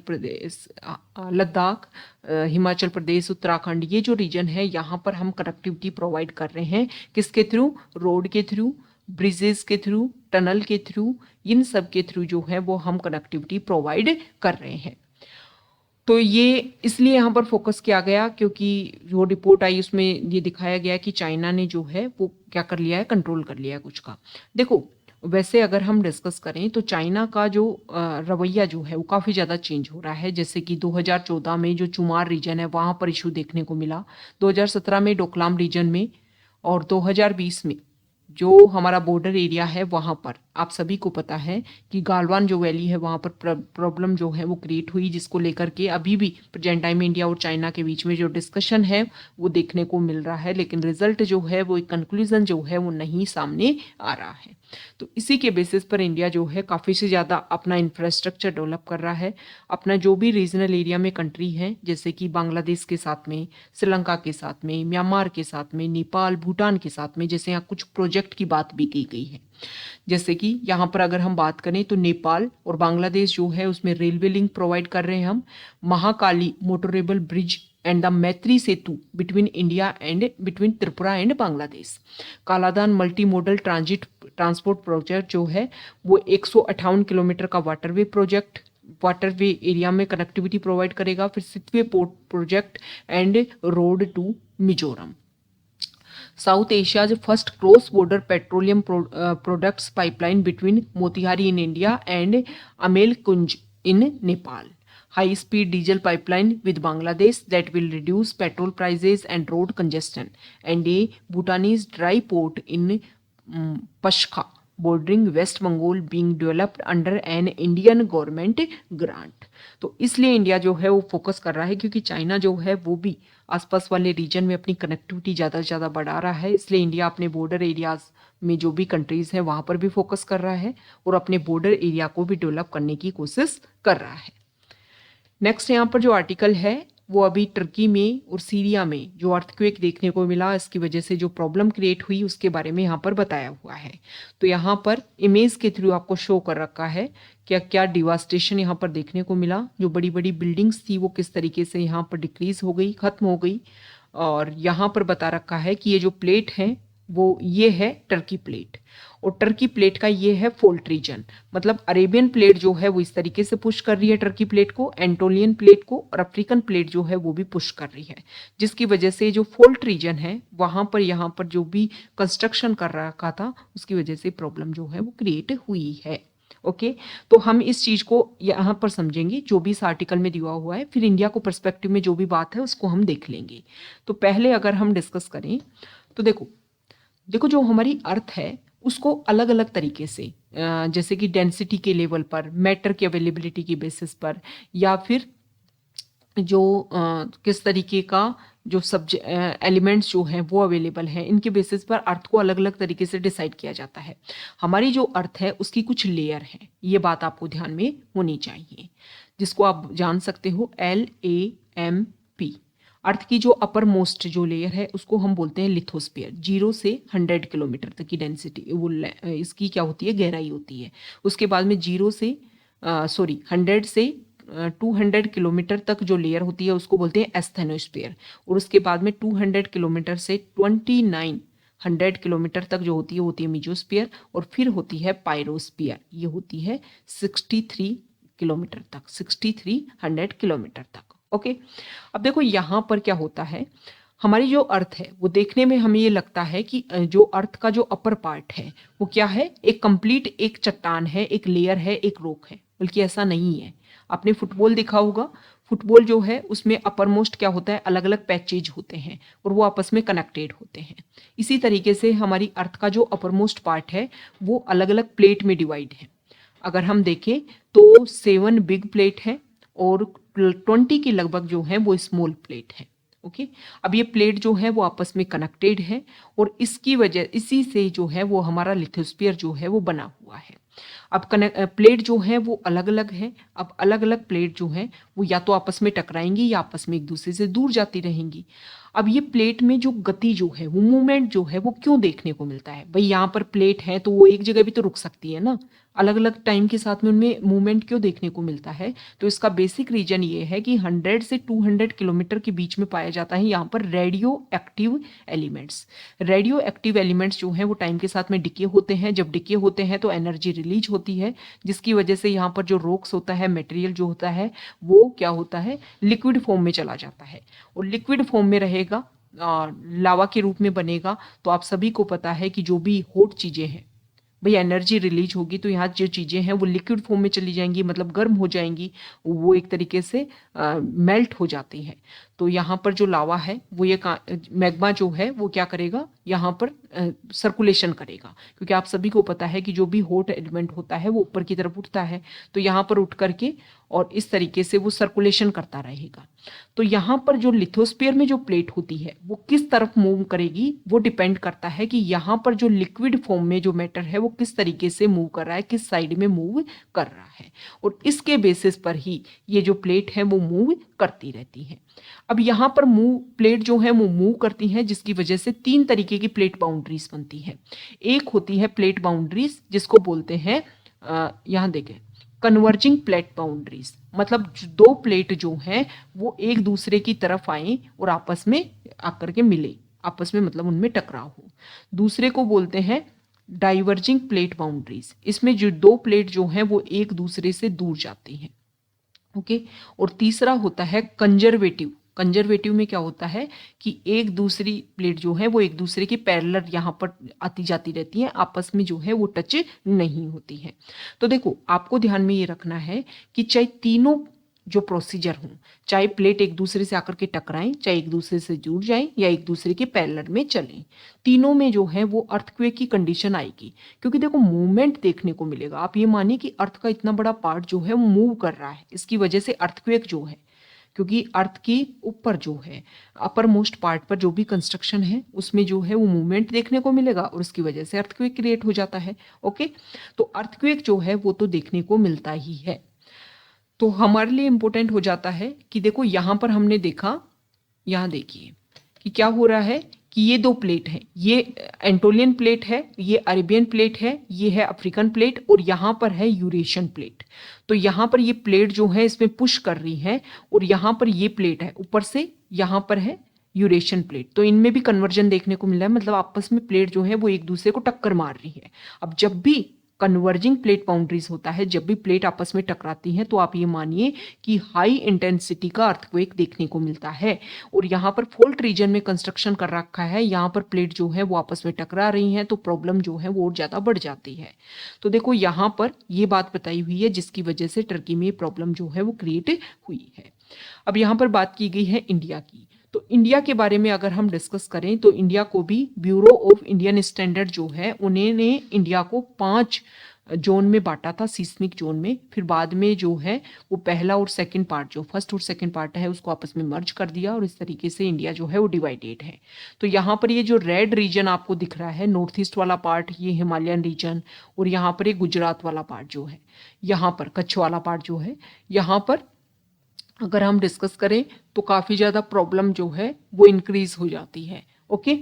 प्रदेश, उत्तराखंड, ये जो रीजन है यहाँ पर हम कनेक्टिविटी प्रोवाइड कर रहे हैं। किसके थ्रू? रोड के थ्रू, ब्रिजेस के थ्रू, टनल के थ्रू, इन सब के थ्रू जो है वो हम कनेक्टिविटी प्रोवाइड कर रहे हैं। तो ये इसलिए यहाँ पर फोकस किया गया क्योंकि जो रिपोर्ट आई उसमें ये दिखाया गया कि चाइना ने जो है वो क्या कर लिया है, कंट्रोल कर लिया है कुछ का। देखो, वैसे अगर हम डिस्कस करें तो चाइना का जो रवैया जो है वो काफ़ी ज़्यादा चेंज हो रहा है। जैसे कि 2014 में जो चुमार रीजन है वहाँ पर इशू देखने को मिला, 2017 में डोकलाम रीजन में, और 2020 में जो हमारा बॉर्डर एरिया है वहाँ पर आप सभी को पता है कि गालवान जो वैली है वहाँ पर प्रॉब्लम जो है वो क्रिएट हुई, जिसको लेकर के अभी भी प्रेजेंट टाइम में इंडिया और चाइना के बीच में जो डिस्कशन है वो देखने को मिल रहा है, लेकिन रिजल्ट जो है वो एक कंक्लूजन जो है वो नहीं सामने आ रहा है। तो इसी के बेसिस पर इंडिया जो है काफ़ी से ज़्यादा अपना इंफ्रास्ट्रक्चर डेवलप कर रहा है। अपना जो भी रीजनल एरिया में कंट्री है जैसे कि बांग्लादेश के साथ में, श्रीलंका के साथ में, म्यांमार के साथ में, नेपाल, भूटान के साथ में, जैसे यहाँ कुछ प्रोजेक्ट की बात भी की गई है। जैसे कि यहाँ पर अगर हम बात करें तो नेपाल और बांग्लादेश जो है उसमें रेलवे लिंक प्रोवाइड कर रहे हैं हम, Mahakali motorable bridge and the Maitri Setu between India and between Tripura and Bangladesh, Kaladan multi modal transport project जो है वो 158 किलोमीटर का वाटरवे एरिया में कनेक्टिविटी प्रोवाइड करेगा। फिर Sittwe port project and road to Mizoram, South Asia's first cross border petroleum products pipeline between Motihari in India and Amlekhganj in Nepal, high speed diesel pipeline with Bangladesh that will reduce petrol prices and road congestion, and a Bhutanese dry port in Pashka bordering West Bengal being developed under an Indian government grant। तो इसलिए इंडिया जो है वो फोकस कर रहा है क्योंकि चाइना जो है वो भी आसपास वाले रीजन में अपनी कनेक्टिविटी ज़्यादा से ज़्यादा बढ़ा रहा है। इसलिए इंडिया अपने बॉर्डर एरियाज में जो भी कंट्रीज हैं वहाँ पर भी फोकस कर रहा है और अपने बॉर्डर एरिया को भी डेवलप करने की कोशिश कर रहा है। नेक्स्ट यहाँ पर जो आर्टिकल है वो अभी टर्की में और सीरिया में जो अर्थक्वेक देखने को मिला, इसकी वजह से जो प्रॉब्लम क्रिएट हुई उसके बारे में यहाँ पर बताया हुआ है। तो यहाँ पर इमेज के थ्रू आपको शो कर रखा है क्या क्या डिवास्टेशन यहाँ पर देखने को मिला। जो बड़ी बड़ी बिल्डिंग्स थी वो किस तरीके से यहाँ पर डिक्रीज हो गई, खत्म हो गई। और यहाँ पर बता रखा है कि ये जो प्लेट है वो ये है टर्की प्लेट, और टर्की प्लेट का ये है फोल्ट रीजन। मतलब अरेबियन प्लेट जो है वो इस तरीके से पुश कर रही है टर्की प्लेट को, एंटोलियन प्लेट को, और अफ्रीकन प्लेट जो है वो भी पुश कर रही है, जिसकी वजह से जो फोल्ट रीजन है वहाँ पर यहाँ पर जो भी कंस्ट्रक्शन कर रखा था उसकी वजह से प्रॉब्लम जो है वो क्रिएट हुई है। ओके, तो हम इस चीज़ को यहाँ पर समझेंगे जो भी इस आर्टिकल में दिया हुआ है, फिर इंडिया को पर्सपेक्टिव में जो भी बात है उसको हम देख लेंगे। तो पहले अगर हम डिस्कस करें तो देखो जो हमारी अर्थ है उसको अलग अलग तरीके से, जैसे कि डेंसिटी के लेवल पर, मैटर की अवेलेबिलिटी की बेसिस पर, या फिर जो किस तरीके का जो एलिमेंट्स जो हैं वो अवेलेबल हैं, इनके बेसिस पर अर्थ को अलग अलग तरीके से डिसाइड किया जाता है। हमारी जो अर्थ है उसकी कुछ लेयर है, ये बात आपको ध्यान में होनी चाहिए, जिसको आप जान सकते हो LAMP। अर्थ की जो अपर मोस्ट जो लेयर है उसको हम बोलते हैं लिथोस्फीयर। 0 से 100 किलोमीटर तक की डेंसिटी वो इसकी क्या होती है, गहराई होती है। उसके बाद में 100 से 200 किलोमीटर तक जो लेयर होती है उसको बोलते हैं एस्थेनोस्फीयर, और उसके बाद में 200 किलोमीटर से 2900 किलोमीटर तक जो होती है मीजोस्फीयर, और फिर होती है पायरोस्फीयर, ये होती है 63 किलोमीटर तक, 6300 किलोमीटर तक। ओके, अब देखो यहाँ पर क्या होता है, हमारी जो अर्थ है वो देखने में हमें ये लगता है कि जो अर्थ का जो अपर पार्ट है वो क्या है, एक कंप्लीट एक चट्टान है, एक लेयर है, एक रॉक है, बल्कि ऐसा नहीं है। आपने फुटबॉल देखा होगा, फुटबॉल जो है उसमें अपर मोस्ट क्या होता है, अलग अलग पैचेज होते हैं और वो आपस में कनेक्टेड होते हैं। इसी तरीके से हमारी अर्थ का जो अपर मोस्ट पार्ट है वो अलग अलग प्लेट में डिवाइड है। अगर हम देखें तो 7 बिग प्लेट है और 20 की लगभग जो है वो स्मॉल प्लेट है। ओके, अब ये प्लेट जो है वो आपस में कनेक्टेड है और इसकी वजह इसी से जो है वो हमारा लिथोस्फीयर जो है वो बना हुआ है। अब प्लेट जो है वो अलग अलग है। अब अलग अलग प्लेट जो है वो या तो आपस में टकराएंगी या आपस में एक दूसरे से दूर जाती रहेंगी। अब ये प्लेट में जो गति जो है वो मूवमेंट जो है वो क्यों देखने को मिलता है? भाई यहाँ पर प्लेट है तो वो एक जगह भी तो रुक सकती है ना, अलग अलग टाइम के साथ में उनमें मूवमेंट क्यों देखने को मिलता है? तो इसका बेसिक रीजन ये है कि 100 से 200 किलोमीटर के बीच में पाया जाता है यहाँ पर radio active elements. Radio active elements जो हैं वो टाइम के साथ में डिके होते हैं। जब डिके होते हैं तो एनर्जी रिलीज होती है, जिसकी वजह से यहाँ पर जो रॉक्स होता है, मटेरियल जो होता है वो क्या होता है, लिक्विड फॉर्म में चला जाता है और लिक्विड फॉर्म में रहेगा, लावा के रूप में बनेगा। तो आप सभी को पता है कि जो भी हॉट चीजें हैं भाई एनर्जी रिलीज होगी तो यहाँ जो चीज़ें हैं वो लिक्विड फॉर्म में चली जाएंगी, मतलब गर्म हो जाएंगी, वो एक तरीके से मेल्ट हो जाती है। तो यहाँ पर जो लावा है वो ये मैग्मा जो है वो क्या करेगा, यहाँ पर सर्कुलेशन करेगा, क्योंकि आप सभी को पता है कि जो भी हॉट एलिमेंट होता है वो ऊपर की तरफ उठता है, तो यहाँ पर उठ करके और इस तरीके से वो सर्कुलेशन करता रहेगा। तो यहाँ पर जो लिथोस्फीयर में जो प्लेट होती है वो किस तरफ मूव करेगी वो डिपेंड करता है कि यहाँ पर जो लिक्विड फॉर्म में जो मैटर है वो किस तरीके से मूव कर रहा है, किस साइड में मूव कर रहा है, और इसके बेसिस पर ही ये जो प्लेट है वो मूव करती रहती है। अब यहाँ पर मूव प्लेट जो है वो मूव करती हैं, जिसकी वजह से 3 तरीके की प्लेट बाउंड्रीज बनती है। एक होती है प्लेट बाउंड्रीज जिसको बोलते हैं यहाँ देखें कन्वर्जिंग प्लेट बाउंड्रीज, मतलब दो प्लेट जो हैं वो एक दूसरे की तरफ आए और आपस में आकर के मिले, आपस में मतलब उनमें टकराव हो। दूसरे को बोलते हैं डाइवर्जिंग प्लेट बाउंड्रीज, इसमें जो दो प्लेट जो हैं वो एक दूसरे से दूर जाती हैं। ओके, और तीसरा होता है कंजर्वेटिव। कंजर्वेटिव में क्या होता है कि एक दूसरी प्लेट जो है वो एक दूसरे के पैरेलल यहाँ पर आती जाती रहती है, आपस में जो है वो टच नहीं होती है। तो देखो आपको ध्यान में ये रखना है कि चाहे तीनों जो प्रोसीजर हों, चाहे प्लेट एक दूसरे से आकर के टकराएं, चाहे एक दूसरे से जुड़ जाएं या एक दूसरे के पैरेलल में चलें, तीनों में जो है वो अर्थक्वेक की कंडीशन आएगी। क्योंकि देखो मूवमेंट देखने को मिलेगा, आप ये मानिए कि अर्थ का इतना बड़ा पार्ट जो है वो मूव कर रहा है, इसकी वजह से अर्थक्वेक जो है, क्योंकि अर्थ के ऊपर जो है अपर मोस्ट पार्ट पर जो भी कंस्ट्रक्शन है उसमें जो है वो मूवमेंट देखने को मिलेगा और उसकी वजह से अर्थक्वेक क्रिएट हो जाता है। ओके, तो अर्थक्वेक जो है वो तो देखने को मिलता ही है। तो हमारे लिए इंपॉर्टेंट हो जाता है कि देखो यहाँ पर हमने देखा, यहाँ देखिए कि क्या हो रहा है कि ये दो प्लेट है, ये एंटोलियन प्लेट है, ये अरेबियन प्लेट है, ये है अफ्रीकन प्लेट और यहाँ पर है यूरेशियन प्लेट। तो यहाँ पर ये प्लेट जो है इसमें पुश कर रही है और यहाँ पर ये प्लेट है ऊपर से, यहाँ पर है यूरेशियन प्लेट। तो इनमें भी कन्वर्जन देखने को मिल रहा है, मतलब आपस में प्लेट जो है वो एक दूसरे को टक्कर मार रही है। अब जब भी कन्वर्जिंग प्लेट बाउंड्रीज होता है, जब भी प्लेट आपस में टकराती हैं, तो आप ये मानिए कि हाई इंटेंसिटी का अर्थक्वेक देखने को मिलता है। और यहाँ पर फॉल्ट रीजन में कंस्ट्रक्शन कर रखा है, यहाँ पर प्लेट जो है वो आपस में टकरा रही हैं, तो प्रॉब्लम जो है वो और ज़्यादा बढ़ जाती है। तो देखो यहाँ पर ये बात बताई हुई है जिसकी वजह से टर्की में प्रॉब्लम जो है वो क्रिएट हुई है। अब यहाँ पर बात की गई है इंडिया की। तो इंडिया के बारे में अगर हम डिस्कस करें तो इंडिया को भी ब्यूरो ऑफ इंडियन स्टैंडर्ड जो है उन्होंने इंडिया को 5 जोन में बांटा था, सीस्मिक जोन में। फिर बाद में जो है वो पहला और सेकंड पार्ट, जो फर्स्ट और सेकंड पार्ट है, उसको आपस में मर्ज कर दिया और इस तरीके से इंडिया जो है वो डिवाइडेड है। तो यहाँ पर ये जो रेड रीजन आपको दिख रहा है, नॉर्थ ईस्ट वाला पार्ट, ये हिमालयन रीजन, और यहाँ पर ये गुजरात वाला पार्ट जो है, यहाँ पर कच्छ वाला पार्ट जो है, यहाँ पर अगर हम डिस्कस करें तो काफ़ी ज़्यादा प्रॉब्लम जो है वो इंक्रीज हो जाती है। ओके,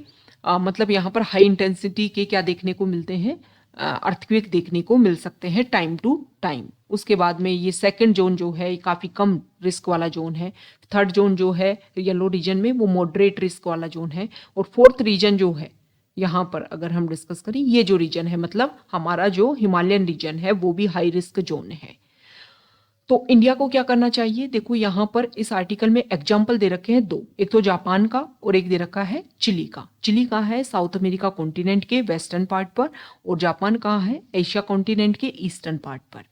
मतलब यहाँ पर हाई इंटेंसिटी के क्या देखने को मिलते हैं, अर्थक्वेक देखने को मिल सकते हैं टाइम टू टाइम। उसके बाद में ये सेकंड जोन जो है ये काफ़ी कम रिस्क वाला जोन है। थर्ड जोन जो है येलो रीजन में वो मॉडरेट रिस्क वाला जोन है। और फोर्थ रीजन जो है यहाँ पर अगर हम डिस्कस करें, ये जो रीजन है मतलब हमारा जो हिमालयन रीजन है वो भी हाई रिस्क जोन है। तो इंडिया को क्या करना चाहिए, देखो यहाँ पर इस आर्टिकल में एग्जाम्पल दे रखे हैं 2, एक तो जापान का और एक दे रखा है चिली का। चिली कहाँ है, साउथ अमेरिका कॉन्टिनेंट के वेस्टर्न पार्ट पर, और जापान कहाँ है, एशिया कॉन्टिनेंट के ईस्टर्न पार्ट पर।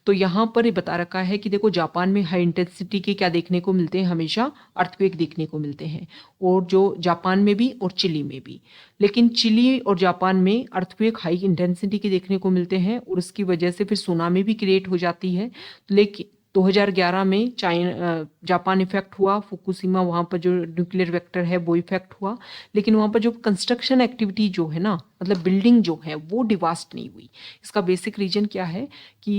तो यहाँ पर ये बता रखा है कि देखो जापान में हाई इंटेंसिटी के क्या देखने को मिलते हैं, हमेशा अर्थक्वेक देखने को मिलते हैं, और जो जापान में भी और चिली में भी। लेकिन चिली और जापान में अर्थक्वेक हाई इंटेंसिटी के देखने को मिलते हैं और उसकी वजह से फिर सुनामी भी क्रिएट हो जाती है। लेकिन 2011 में जापान इफेक्ट हुआ, फुकुशिमा वहाँ पर जो न्यूक्लियर वेक्टर है वो इफेक्ट हुआ, लेकिन वहाँ पर जो कंस्ट्रक्शन एक्टिविटी जो है ना, मतलब बिल्डिंग जो है वो डिवास्ट नहीं हुई। इसका बेसिक रीजन क्या है कि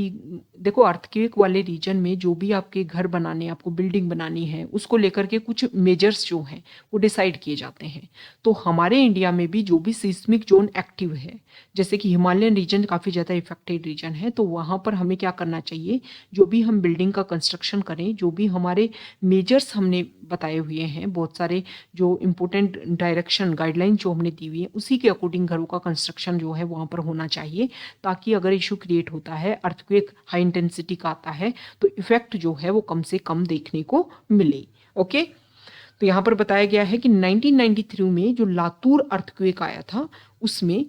देखो, अर्थक्वेक वाले रीजन में जो भी आपके घर बनाने, आपको बिल्डिंग बनानी है, उसको लेकर के कुछ मेजर्स जो हैं वो डिसाइड किए जाते हैं। तो हमारे इंडिया में भी जो भी सिस्मिक जोन एक्टिव है, जैसे कि हिमालयन रीजन काफ़ी ज़्यादा इफेक्टेड रीजन है, तो वहाँ पर हमें क्या करना चाहिए, जो भी हम बिल्डिंग का कंस्ट्रक्शन करें, जो भी हमारे मेजर्स हमने बताए हुए हैं, बहुत सारे जो इम्पोर्टेंट डायरेक्शन गाइडलाइन जो हमने दी हुई है, उसी के अकॉर्डिंग घरों का कंस्ट्रक्शन जो है वहाँ पर होना चाहिए, ताकि अगर इशू क्रिएट होता है, अर्थक्वेक हाई इंटेंसिटी का आता है, तो इफेक्ट जो है वो कम से कम देखने को मिले। ओके, तो यहाँ पर बताया गया है कि 1993 में जो लातूर अर्थक्वेक आया था उसमें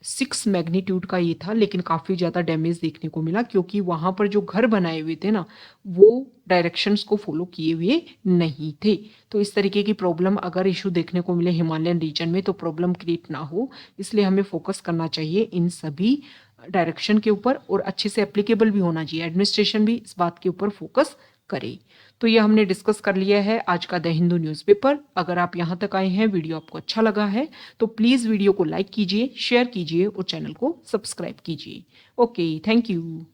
6 मैग्नीट्यूड का ये था, लेकिन काफ़ी ज़्यादा डैमेज देखने को मिला, क्योंकि वहाँ पर जो घर बनाए हुए थे ना, वो डायरेक्शंस को फॉलो किए हुए नहीं थे। तो इस तरीके की प्रॉब्लम अगर इशू देखने को मिले हिमालयन रीजन में, तो प्रॉब्लम क्रिएट ना हो, इसलिए हमें फोकस करना चाहिए इन सभी डायरेक्शन के ऊपर, और अच्छे से एप्लीकेबल भी होना चाहिए, एडमिनिस्ट्रेशन भी इस बात के ऊपर फोकस करे। तो ये हमने डिस्कस कर लिया है आज का द हिंदू न्यूज़पेपर। अगर आप यहाँ तक आए हैं, वीडियो आपको अच्छा लगा है, तो प्लीज़ वीडियो को लाइक कीजिए, शेयर कीजिए और चैनल को सब्सक्राइब कीजिए। Okay, thank you.